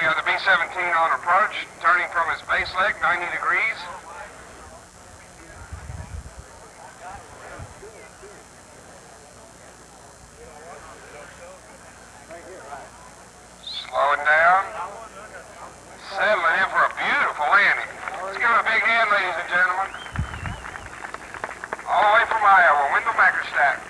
got the B-17 on approach, turning from his base leg 90 degrees. Slowing down. Settling in for a beautiful landing. Let's give him a big hand, ladies and gentlemen. All the way from Iowa, Wendell Mackerstack.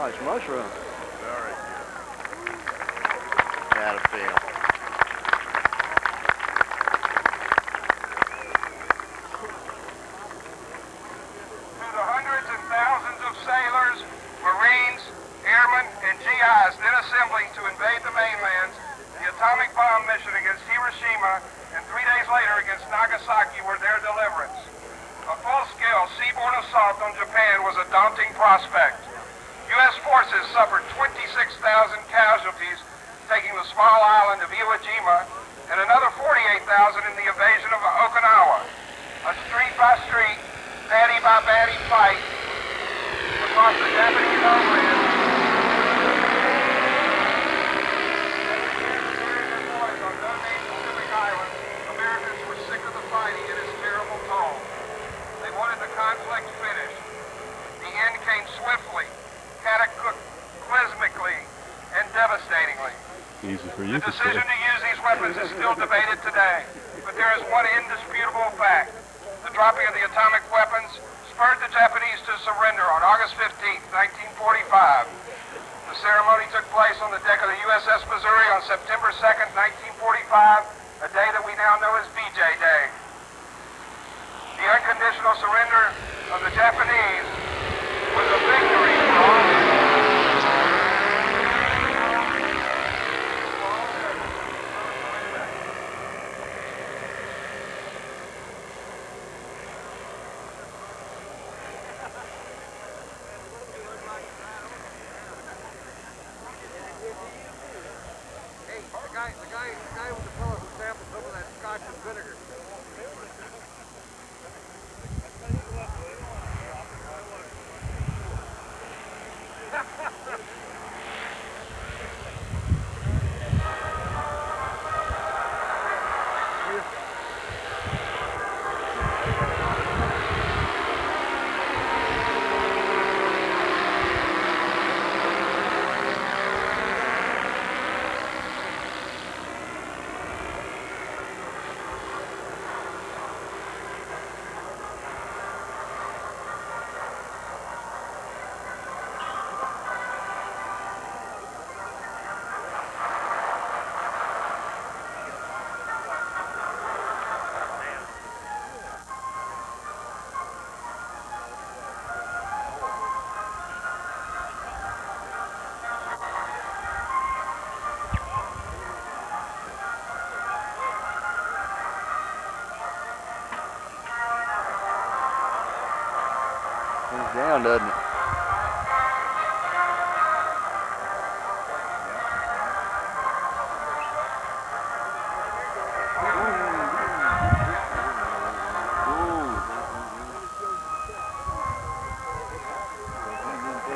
Nice mushroom. Very good. Had a feel. To the hundreds and thousands of sailors, Marines, airmen, and GIs then assembling to invade the mainland, the atomic bomb mission against Hiroshima and 3 days later against Nagasaki were their deliverance. A full-scale seaborne assault on Japan was a daunting prospect. U.S. forces suffered 26,000 casualties, taking the small island of Iwo Jima, and another 48,000 in the invasion of Okinawa. A street-by-street, baddie-by-baddie fight across the Japanese homeland. On those eight Pacific islands, Americans were sick of the fighting and its terrible toll. They wanted the conflict finished. The end came swiftly, cataclysmically, and devastatingly. Easy for you The to say. decision to use these weapons is still debated today, but there is one indisputable fact. The dropping of the atomic weapons spurred the Japanese to surrender on August 15, 1945. The ceremony took place on the deck of the USS Missouri on September 2nd, 1945, a day that we now know as VJ Day. The unconditional surrender of the Japanese was a victory for all. guy with the fellow who sampled some of that scotch and vinegar. He's down, doesn't it?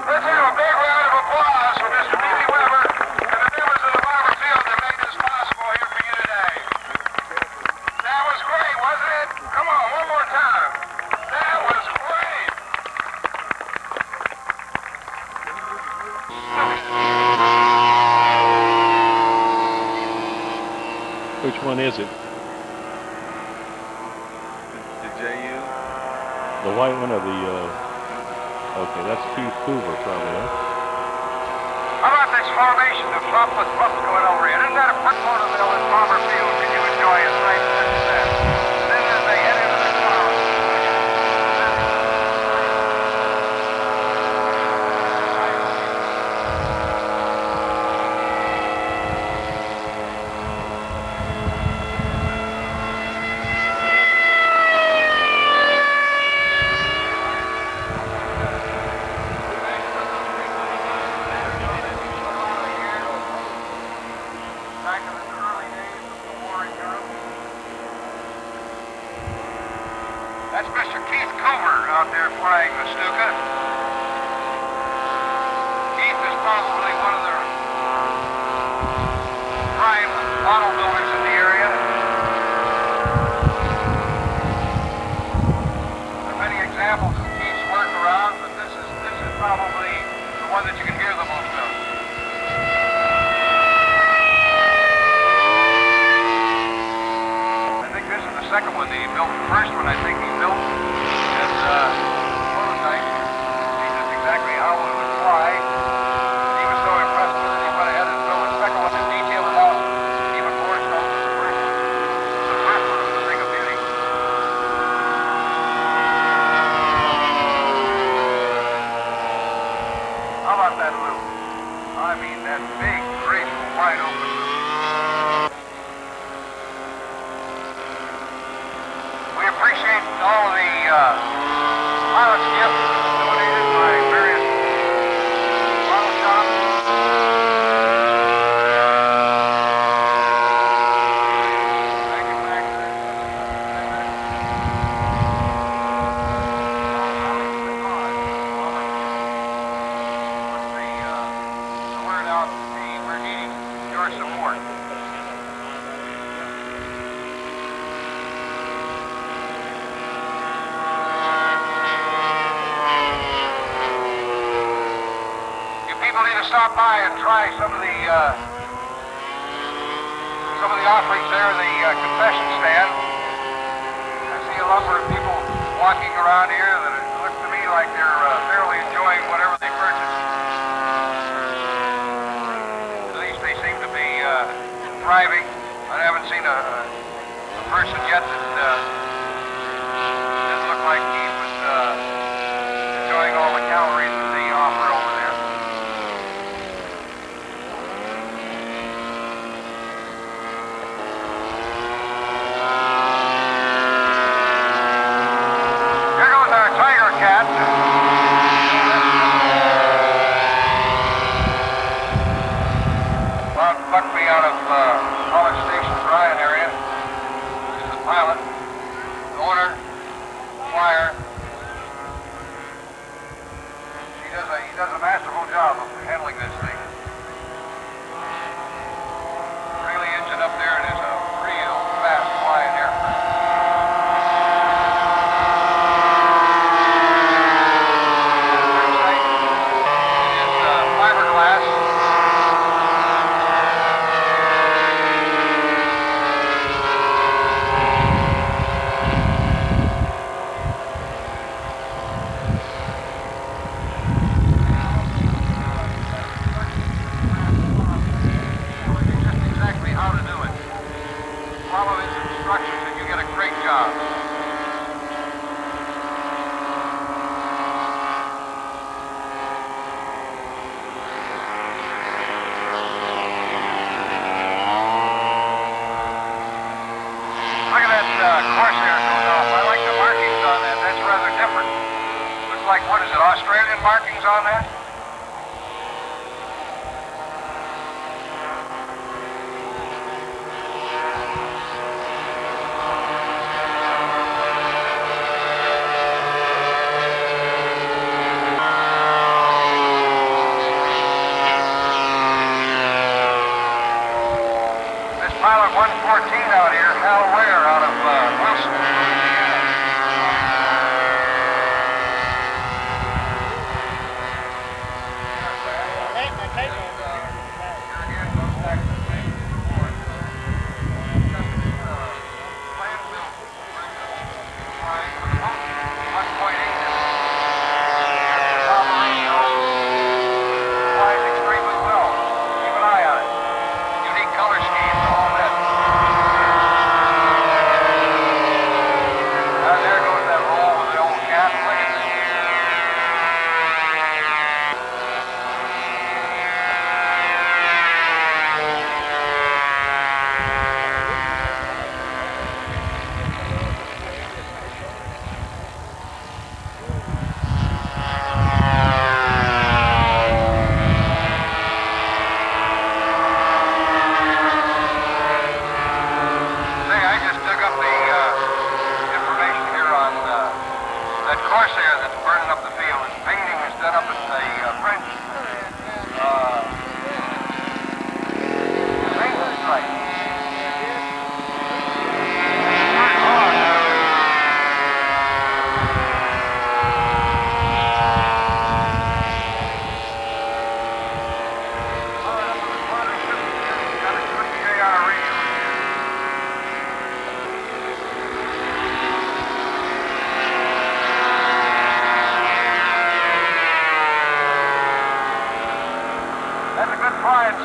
Let's have a big round of applause for Mr. Billy Weber and the members of the Barber Field that made this possible here for you today. That was great, wasn't it? Come on, one more time. That was great. Which one is it? The JU? The white one or the, okay, that's Keith Hoover probably, huh? How about this formation of topless buffs going over here? Isn't that a front motorville in Palmer Field? Can you enjoy it right this set? And then as they head into the crowd. Back in the early days of the war in Europe. That's Mr. Keith Coover out there flying the Stuka. Keith is probably one of the prime auto builders in the area. There are many examples of Keith's work around, but this is probably the one that you can hear the most of. I think this is the second one that he built. The first one I think he built as a prototype. See just exactly how it would fly. He was so impressed with it, he went ahead and built a second one and detailed it out even more so than the first one. The first one was a thing of beauty. How about that loop? I mean, that big, graceful, wide open loop. We appreciate all of the pilot's gifts donated by various model shops. The word out, hey, we're needing your support. People need to stop by and try some of the offerings there, the concession stand. I see a number of people walking around here that it looks to me like they're fairly enjoying whatever they purchase. At least they seem to be thriving. I haven't seen a person yet that didn't look like he was enjoying all the calories that they offer over there. Here goes our Tiger Cat. About bucked me out of at 114 out here, Hal Ware out of Wilson.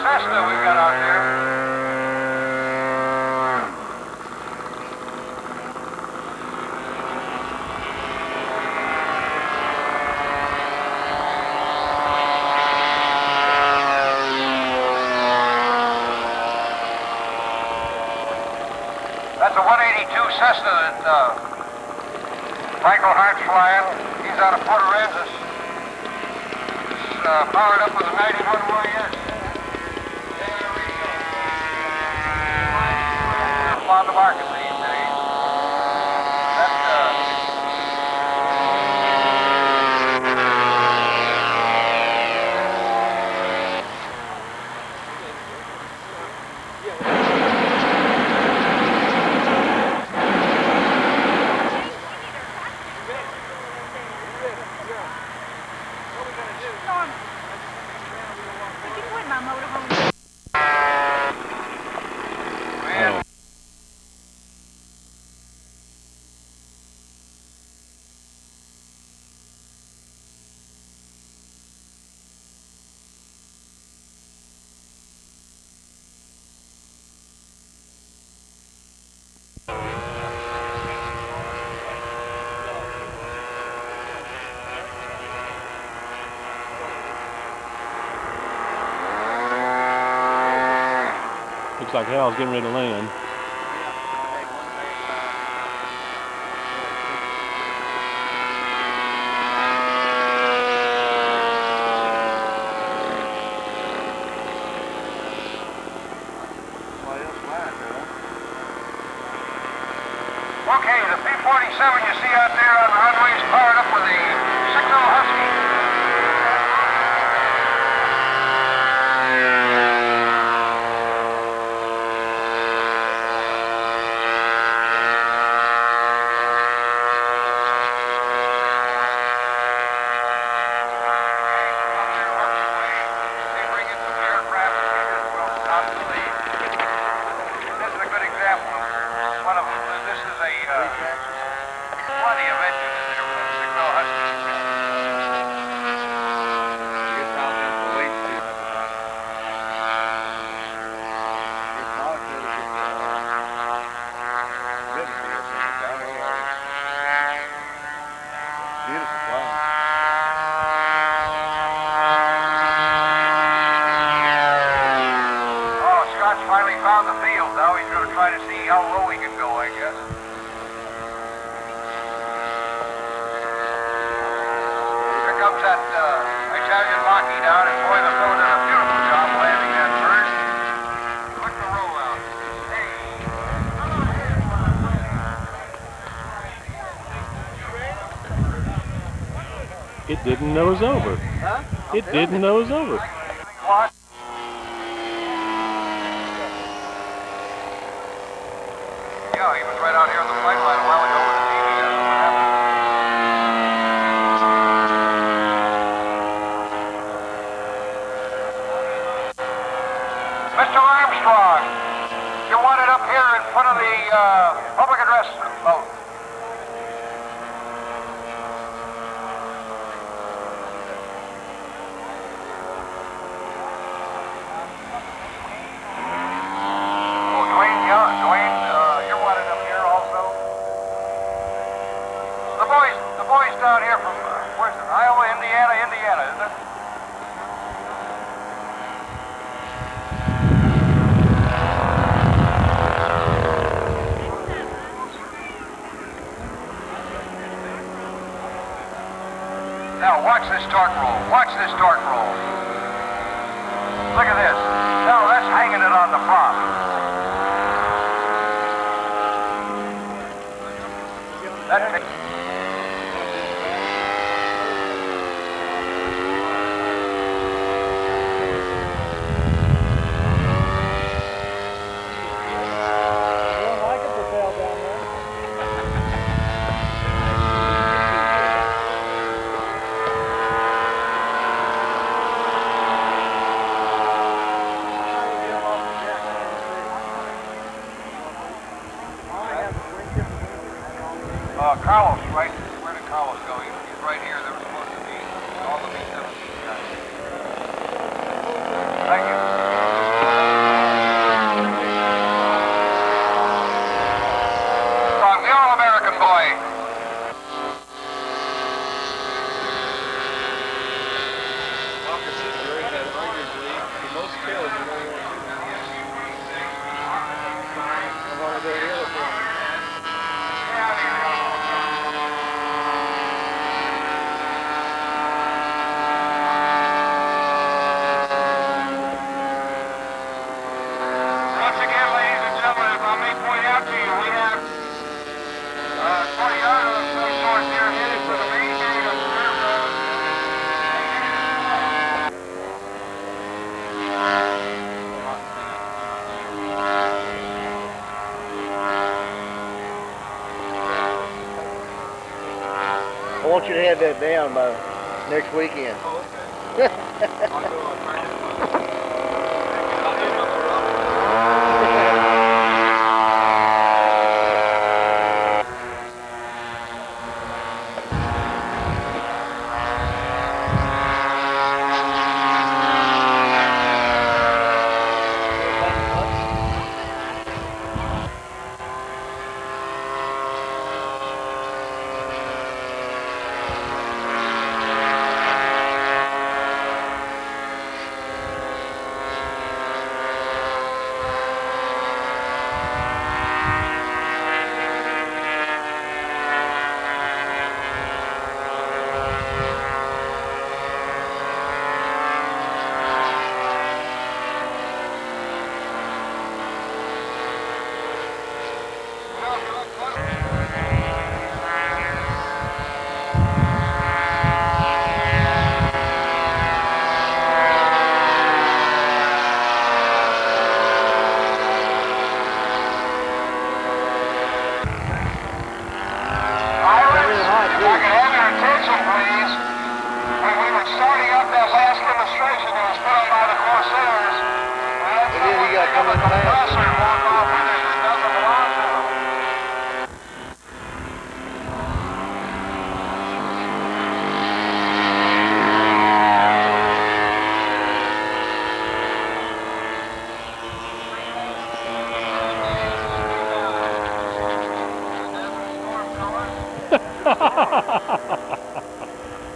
Cessna we've got out there. That's a 182 Cessna that Michael Hart's flying. He's out of Port Aransas. It's powered up with a 91 YS. On the market these days. Looks like Hal's getting ready to land. Okay, the P-47 you see out there on the runway is powered up with a 6.0 Husky. Plenty of engines in there with a 6.0 Husky. Oh, Scott's finally found the field. Now he's going to try to see how low he can go, I guess. Comes that Italian Lockheed down, and boy, the fellow did a beautiful job landing that bird. Look the roll out. Hey. It didn't nose over. Huh? It didn't nose over. What? Yeah, he was right out here on the flight line a while ago with the TV. What happened? Mr. Armstrong, you wanted up here in front of the public address boat. The boys down here from, where's it? Iowa, Indiana, isn't it? Now watch this torque roll. Watch this torque roll. Look at this. Now that's hanging it on the prop. That Carlos, right? Where did Carlos go? He's right here. There was supposed to be all the B-17 guys. Thank you. From the All-American boy. Marcus is great at arguably the most kills in World War II. I want to go to the other one. I want you to have that down by next weekend.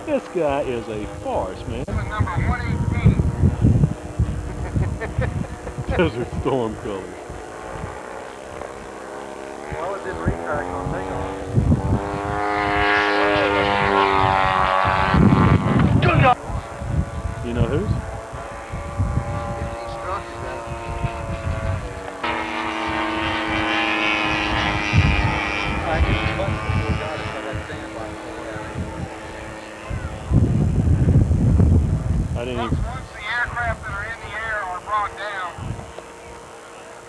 This guy is a farce, man. Number 118. Desert Storm colors. Well, it didn't retract on takeoff. You know whose? I didn't even... Once the aircraft that are in the air are brought down,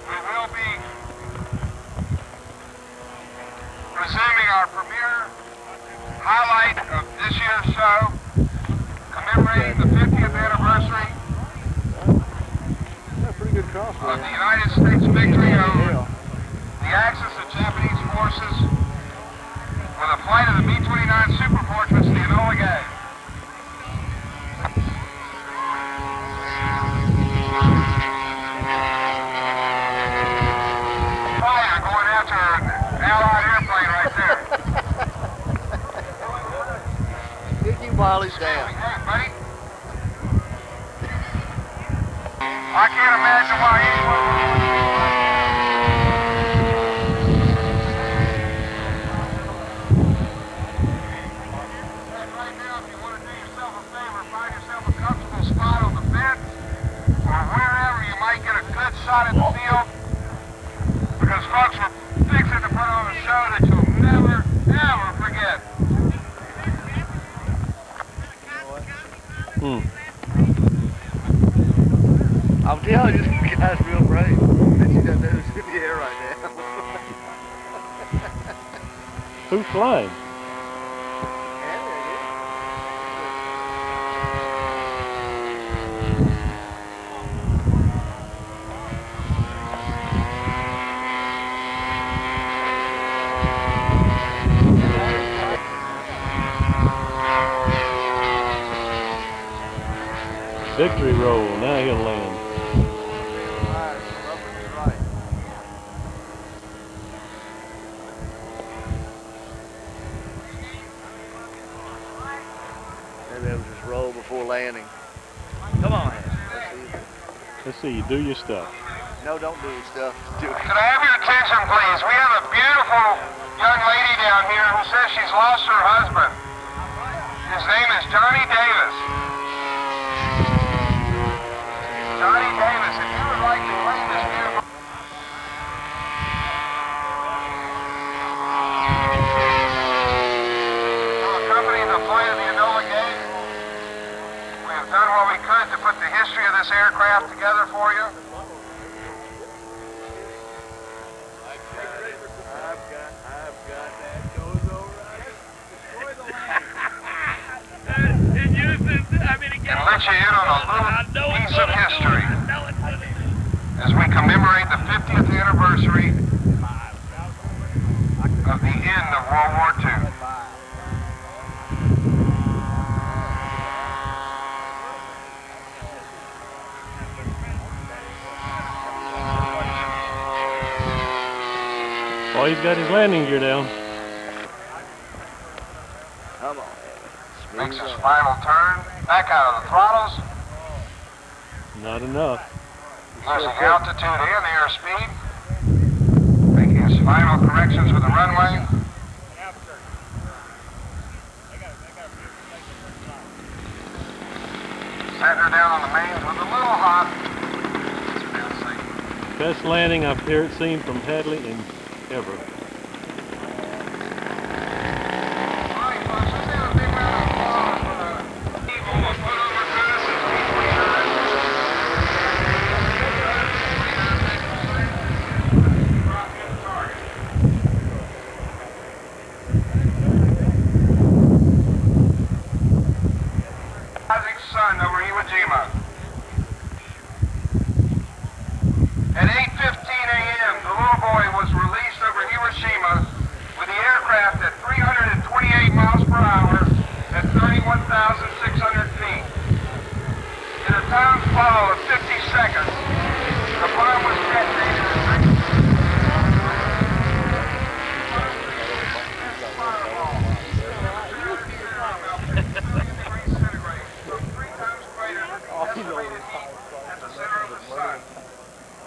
we will be of the United States victory over the Axis of Japanese forces with a flight of the B-29 Superfortress, the Enola Gay. Fire going after an Allied airplane right there. Get you Molly's down. Hey, buddy. I can't imagine why anyone would want to do it right now. And right now, if you want to do yourself a favor, find yourself a comfortable spot on the fence or wherever you might get a good shot at the field, because folks are fixing to put on a show that you'll never, ever forget. I'm telling you, this guy's real brave. But you don't know who's in the air right now. Who's flying? Victory roll, now he'll land. Maybe they'll just roll before landing. Come on, Let's see, you do your stuff. No, don't do your stuff. Do it. Could I have your attention, please? We have a beautiful young lady down here who says she's lost her husband. His name is Johnny Davis. Johnny Davis, if you would like to claim this beautiful... To accompany the flight of the Enola Gay, we have done what we could to put the history of this aircraft together for you. And let you in on a little piece of history as we commemorate the 50th anniversary of the end of World War II. Oh, he's got his landing gear down. Come on. Makes his final turn, back out of the throttles, Not enough. losing altitude and airspeed, making his final corrections with the runway. Setting her down on the mains with a little hop. Best landing I've heard seen from Hadley in ever. Sun over Iwo Jima. At 8:15 a.m., the little boy was released over Hiroshima with the aircraft at 328 miles per hour at 31,600 feet. In a time fall of 50 seconds, the bomb was detonated at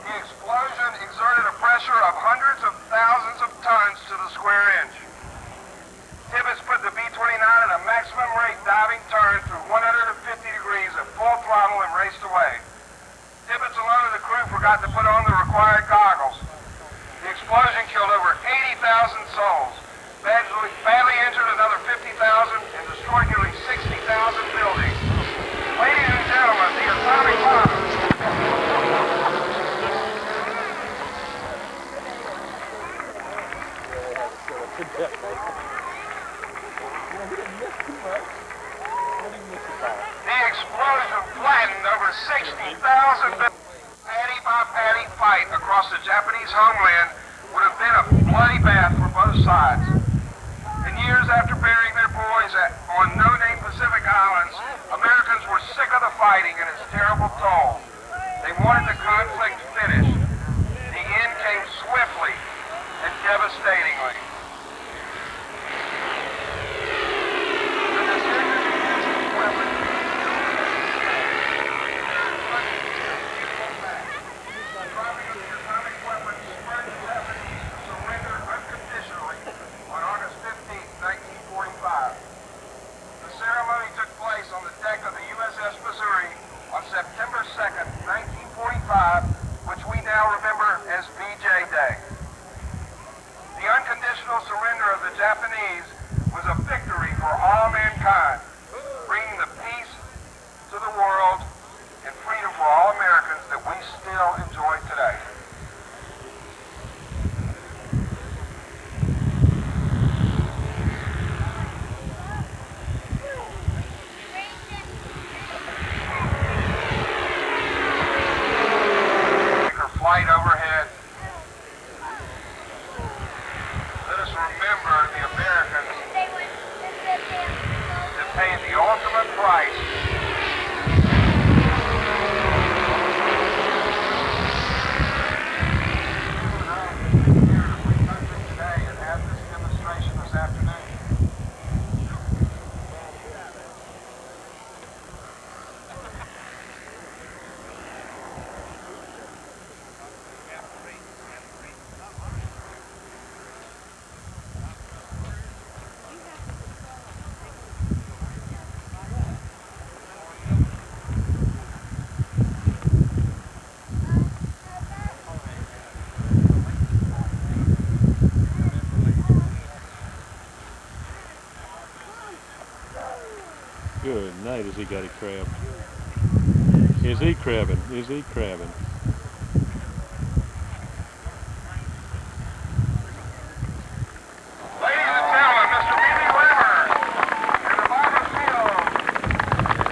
The explosion exerted a pressure of hundreds of thousands of tons to the square inch. Tibbets put the B-29 at a maximum rate diving turn through 150 degrees at full throttle and raced away. Tibbets alone of the crew forgot to put on the required goggles. The explosion killed over 80,000 souls, badly injured another 50,000, and destroyed nearly 60,000 buildings. Ladies and gentlemen, the atomic bomb. The explosion flattened over 60,000 buildings. Patty by patty, fight across the Japanese homeland would have been a bloody bath for both sides. And years after burying their boys on no-name Pacific Islands, Americans were sick of the fighting and its terrible toll. They wanted the conflict finished. The end came swiftly and devastatingly. The decision to use these weapons dropping of the atomic weapons spurred the Japanese to surrender unconditionally on August 15, 1945. The ceremony took place on the deck of the USS Missouri on September 2nd, 1945, which we now remember as VJ Day. The unconditional surrender of the Japanese was a victory for all mankind, bringing the peace to the world and freedom for all Americans that we still enjoy today. Flight overhead. Let us remember the Americans that paid the ultimate price here in a free country today and have this demonstration this afternoon. Good night, has he got a crab? Is he crabbing? Is he crabbing? Ladies and gentlemen, Mr. B.B. Rimmer and the Barbara Field.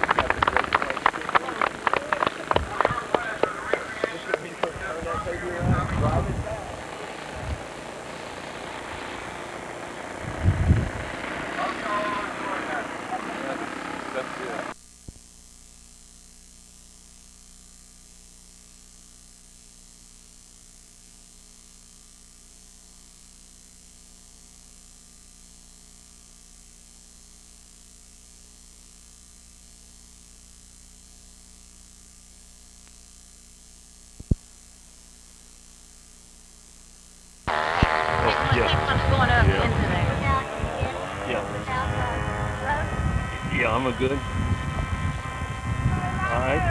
That's it. Going up Yeah. into there. Yeah. Yeah, I'm a good. All right.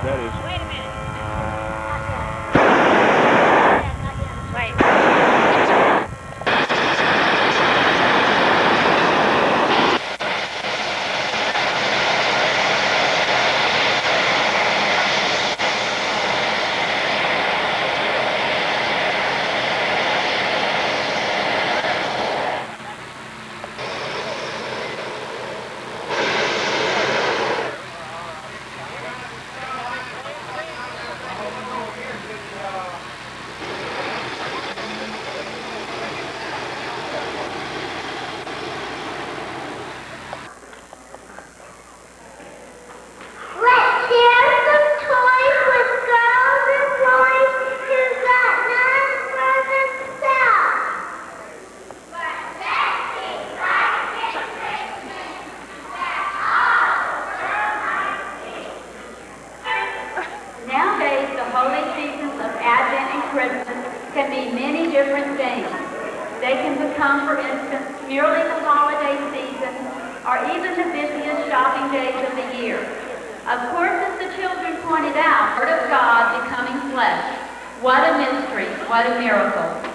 That is. Wait a minute. Wait. Nowadays, the holy seasons of Advent and Christmas can mean many different things. They can become, for instance, merely the holiday season or even the busiest shopping days of the year. Of course, as the children pointed out, the Word of God becoming flesh. What a mystery, what a miracle.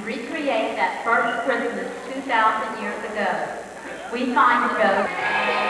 recreate that first Christmas 2,000 years ago. We find the road.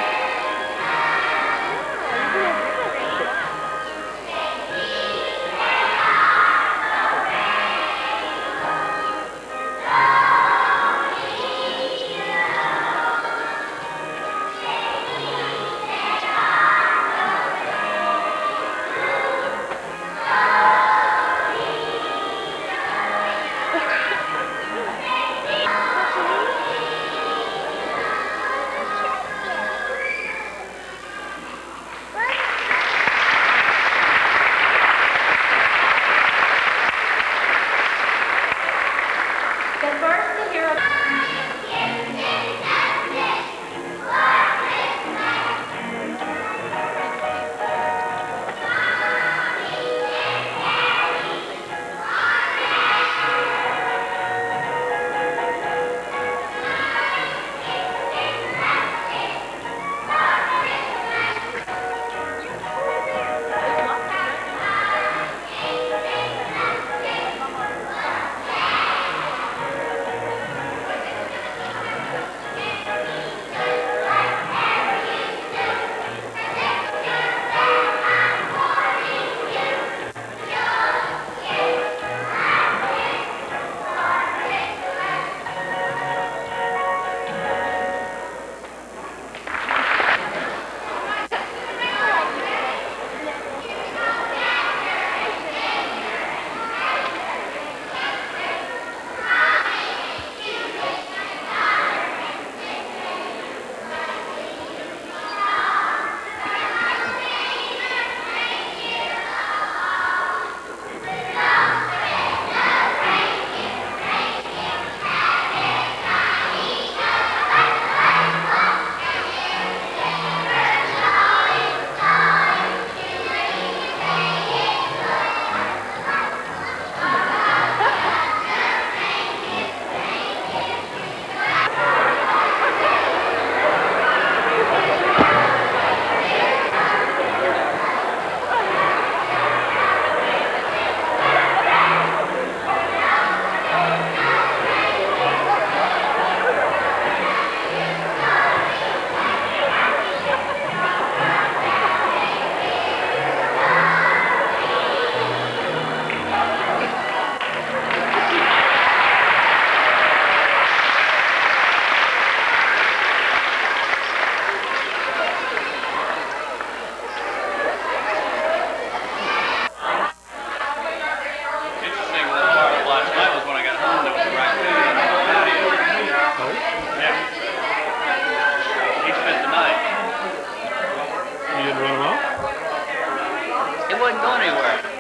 wouldn't go anywhere.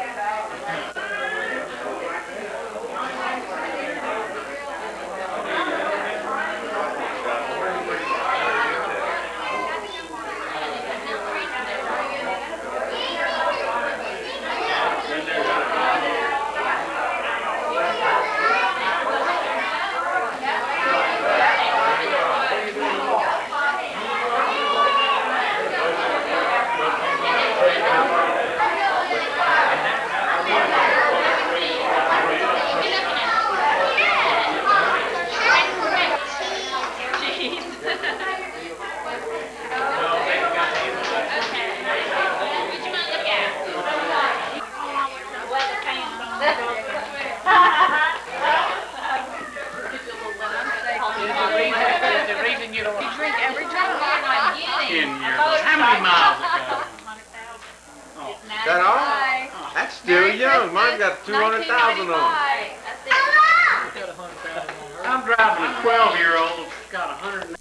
How many miles ago? Is that all? That's still young. Mine's got 200,000 on it. I'm driving a 12-year-old that's got 180.